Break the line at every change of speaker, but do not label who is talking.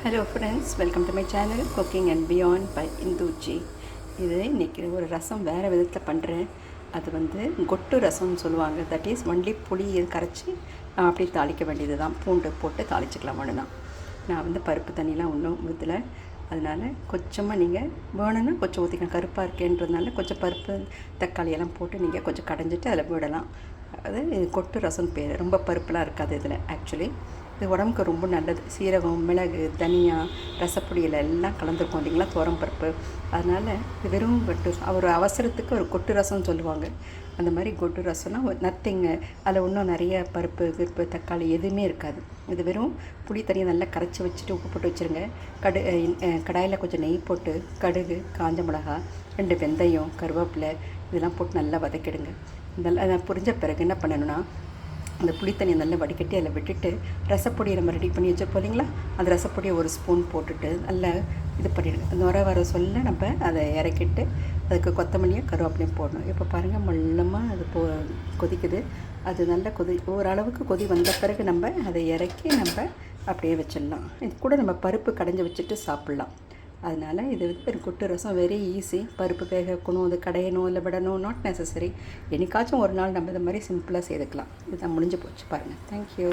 Hello friends, welcome to my channel cooking and beyond by Indhuji. இது இன்றைக்கி ஒரு ரசம் வேறு விதத்தில் பண்ணுறேன். அது கொட்டு ரசம்னு சொல்லுவாங்க. தட் இஸ் ஒன்லி புளி கரைச்சி அப்படி தாளிக்க வேண்டியது தான். பூண்டு போட்டு தாளிச்சிக்கலாம் ஒன்று தான். நான் பருப்பு தண்ணிலாம் ஒன்றும் ஊற்றலை. அதனால் கொஞ்சமாக நீங்கள் வேணும்னா கொஞ்சம் ஊற்றிக்கலாம். கருப்பாக இருக்கேன்றதுனால கொஞ்சம் பருப்பு தக்காளியெல்லாம் போட்டு நீங்கள் கொஞ்சம் கடைஞ்சிட்டு அதில் விடலாம். அது கொட்டு ரசம் பேர். ரொம்ப பருப்புலாம் இருக்காது இதில். ஆக்சுவலி இது உடம்புக்கு ரொம்ப நல்லது. சீரகம், மிளகு, தனியா, ரசப்பொடியில் எல்லாம் கலந்துருக்கும் இல்லைங்களா, பருப்பு. அதனால் இது வெறும் ஒரு அவசரத்துக்கு ஒரு கொட்டு ரசம்னு சொல்லுவாங்க. அந்த மாதிரி கொட்டு ரசம்னா நத்திங்கு. அதில் இன்னும் நிறைய பருப்பு தக்காளி எதுவுமே இருக்காது. இது வெறும் புளி தண்ணியை நல்லா கரைச்சி வச்சுட்டு உப்பு போட்டு வச்சுருங்க. கடாயில் கொஞ்சம் நெய் போட்டு கடுகு, காஞ்ச மிளகா, 2 வெந்தயம், கருவேப்பிலை இதெல்லாம் போட்டு நல்லா வதக்கிடுங்க. இதெல்லாம் புரிஞ்ச பிறகு என்ன பண்ணணுன்னா, அந்த புளித்தண்ணியை நல்லா வடிகட்டி அதில் விட்டுட்டு ரசப்பொடியை நம்ம ரெடி பண்ணி வச்சுருப்போம் இல்லைங்களா, அந்த ரசப்பொடியை 1 ஸ்பூன் போட்டுட்டு நல்லா இது பண்ணிவிடுங்க. நுர வர சொல்ல நம்ம அதை இறக்கிட்டு அதுக்கு கொத்தமல்லியும் கருவேப்பிலையும் போடணும். இப்போ பாருங்கள், மெல்லமாக அது கொதிக்குது. அது நல்லா ஓரளவுக்கு கொதி வந்த பிறகு நம்ம அதை இறக்கி நம்ம அப்படியே வச்சிடலாம். இது கூட நம்ம பருப்பு கடைஞ்சி வச்சுட்டு சாப்பிட்லாம். அதனால் இது ஒரு கொட்டு ரசம் வெரி ஈஸி. பருப்பு வேக வைக்கணும், அது கடையணும், இல்லை விடணும், நாட் நெசசரி. என்னைக்காச்சும் ஒரு நாள் நம்ம இந்த மாதிரி சிம்பிளாக செய்துக்கலாம். இதுதான் முடிஞ்சு போச்சு பாருங்கள். தேங்க்யூ.